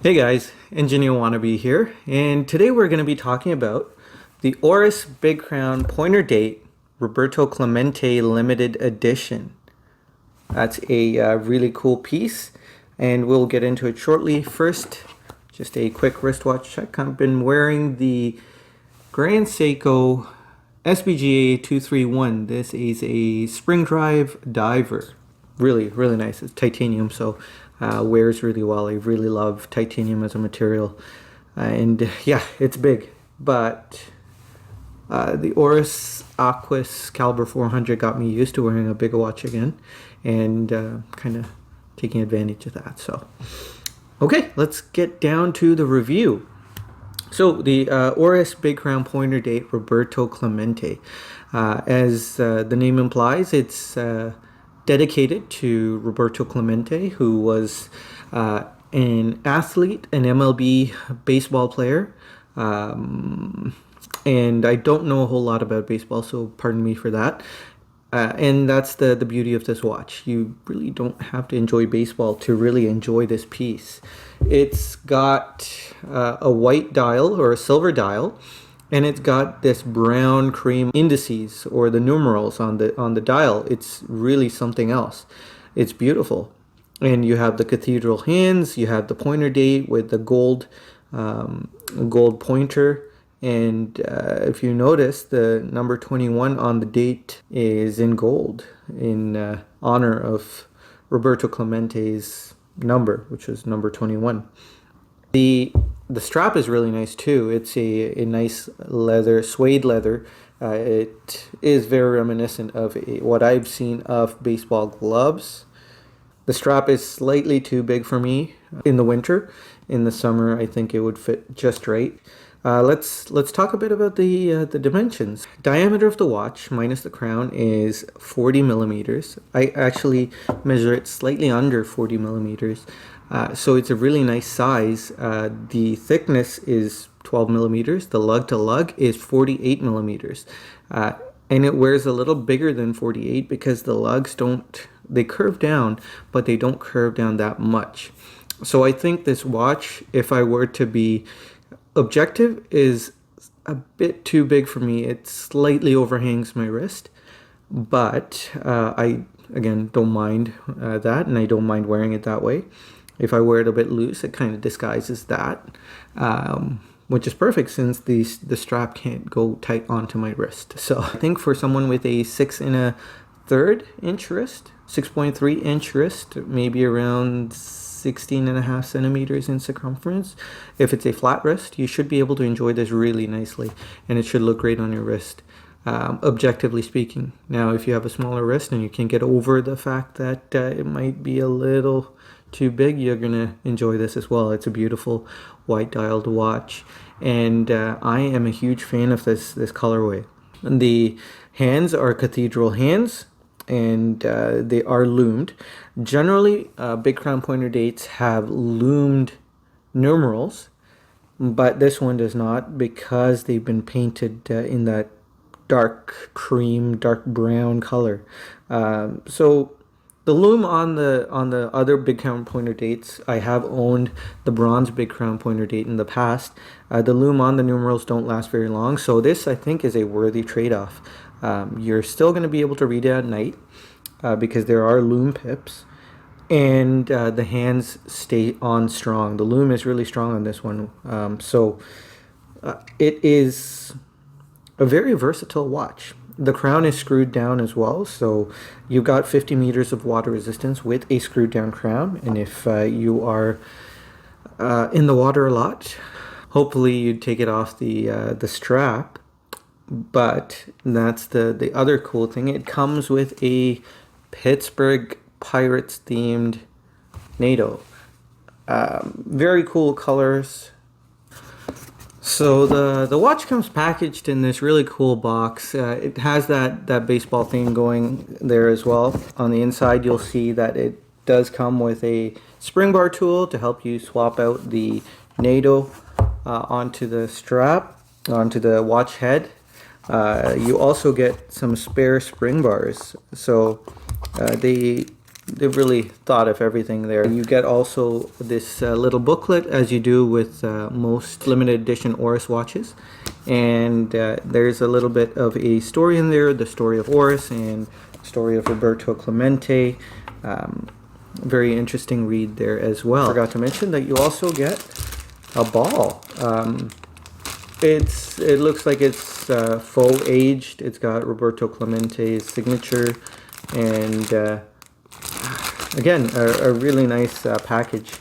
Hey guys, Engineer Wannabe here, and today we're going to be talking about the Oris Big Crown Pointer Date Roberto Clemente Limited Edition. That's a really cool piece, and we'll get into it shortly. First, just a quick wristwatch check. I've been wearing the Grand Seiko SBGA 231. This is a spring drive diver. Really nice. It's titanium, so wears really well. I really love titanium as a material, and yeah, it's big. But the Oris Aquis Caliber 400 got me used to wearing a bigger watch again, and kind of taking advantage of that. So, okay, let's get down to the review. So the Oris Big Crown Pointer Date Roberto Clemente, as the name implies, it's dedicated to Roberto Clemente, who was an athlete, an MLB baseball player. And I don't know a whole lot about baseball, so pardon me for that. And that's the beauty of this watch. You really don't have to enjoy baseball to really enjoy this piece. It's got a white dial or a silver dial, and it's got this brown cream indices or the numerals on the dial. It's really something else. It's beautiful. And you have the cathedral hands, you have the pointer date with the gold pointer. And if you notice, the number 21 on the date is in gold in honor of Roberto Clemente's number, which is number 21. The strap is really nice too. It's a nice leather, suede leather. It is very reminiscent of what I've seen of baseball gloves. The strap is slightly too big for me in the winter. In the summer, I think it would fit just right. Let's talk a bit about the dimensions. Diameter of the watch minus the crown is 40 millimeters. I actually measure it slightly under 40 millimeters. So it's a really nice size. The thickness is 12 millimeters. The lug to lug is 48 millimeters. And it wears a little bigger than 48 because the lugs they curve down, but they don't curve down that much. So I think this watch, if I were to be objective, is a bit too big for me. It slightly overhangs my wrist, but I, again, don't mind that, and I don't mind wearing it that way. If I wear it a bit loose, it kind of disguises that, which is perfect since the strap can't go tight onto my wrist. So I think for someone with a 6 1/3 inch wrist, 6.3 inch wrist, maybe around 16.5 centimeters in circumference, if it's a flat wrist, you should be able to enjoy this really nicely, and it should look great on your wrist, objectively speaking. Now, if you have a smaller wrist and you can get over the fact that it might be a little too big, you're gonna enjoy this as well. It's a beautiful white dialed watch, and I am a huge fan of this colorway. The hands are cathedral hands, and they are lumed. Generally, Big Crown pointer dates have lumed numerals, but this one does not because they've been painted in that dark cream, dark brown color. So the lume on the other Big Crown pointer dates, I have owned the bronze Big Crown pointer date in the past. The lume on the numerals don't last very long, so this I think is a worthy trade-off. You're still going to be able to read it at night because there are lume pips, and the hands stay on strong. The lume is really strong on this one, so it is a very versatile watch. The crown is screwed down as well, so you've got 50 meters of water resistance with a screwed down crown. And if you are in the water a lot, hopefully you'd take it off the strap. But that's the other cool thing. It comes with a Pittsburgh Pirates themed NATO. Very cool colors. So the watch comes packaged in this really cool box. It has that baseball theme going there as well. On the inside, you'll see that it does come with a spring bar tool to help you swap out the NATO onto the strap, onto the watch head. You also get some spare spring bars. So they they've really thought of everything there. You get also this little booklet, as you do with most limited edition Oris watches, and there's a little bit of a story in there, the story of Oris and story of Roberto Clemente. Very interesting read there as well. Forgot to mention that you also get a ball. It looks like it's faux aged. It's got Roberto Clemente's signature, and again, a really nice package.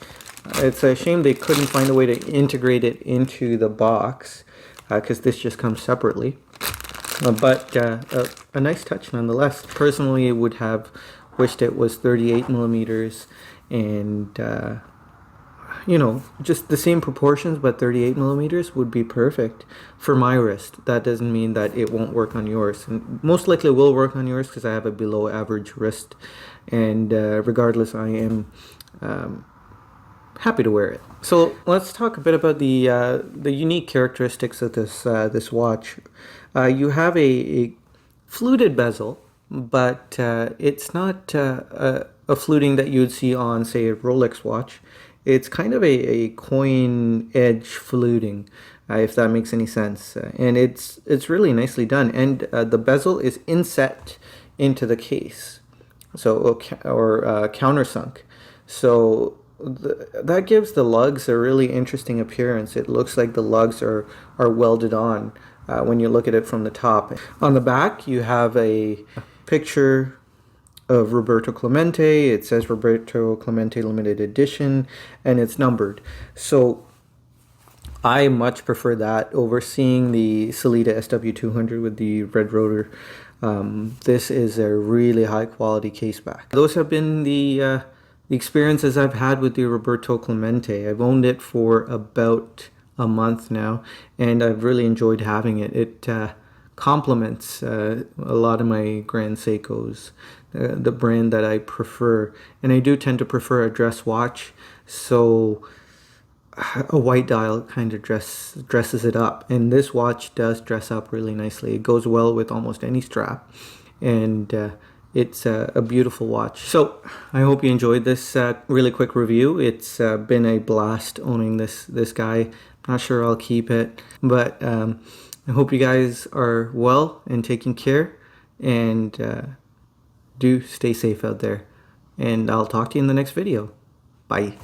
It's a shame they couldn't find a way to integrate it into the box, because this just comes separately. But a nice touch nonetheless. Personally, would have wished it was 38 millimeters, and you know, just the same proportions, but 38 millimeters would be perfect for my wrist. That doesn't mean that it won't work on yours, and most likely will work on yours because I have a below average wrist, and regardless, I am happy to wear it. So let's talk a bit about the unique characteristics of this watch. You have a fluted bezel, but it's not a fluting that you would see on, say, a Rolex watch. It's kind of a coin edge fluting, if that makes any sense. And it's really nicely done. And the bezel is inset into the case, so or countersunk. So that gives the lugs a really interesting appearance. It looks like the lugs are welded on when you look at it from the top. On the back, you have a picture of Roberto Clemente. It says Roberto Clemente limited edition, and it's numbered. So I much prefer that over seeing the Sellita SW200 with the red rotor. This is a really high quality case back. Those have been the experiences I've had with the Roberto Clemente. I've owned it for about a month now, and I've really enjoyed having it. It complements a lot of my Grand Seikos, the brand that I prefer. And I do tend to prefer a dress watch, so a white dial kind of dresses it up. And this watch does dress up really nicely. It goes well with almost any strap, and it's a beautiful watch. So I hope you enjoyed this really quick review. It's been a blast owning this guy. Not sure I'll keep it, but I hope you guys are well and taking care, and do stay safe out there. And I'll talk to you in the next video. Bye.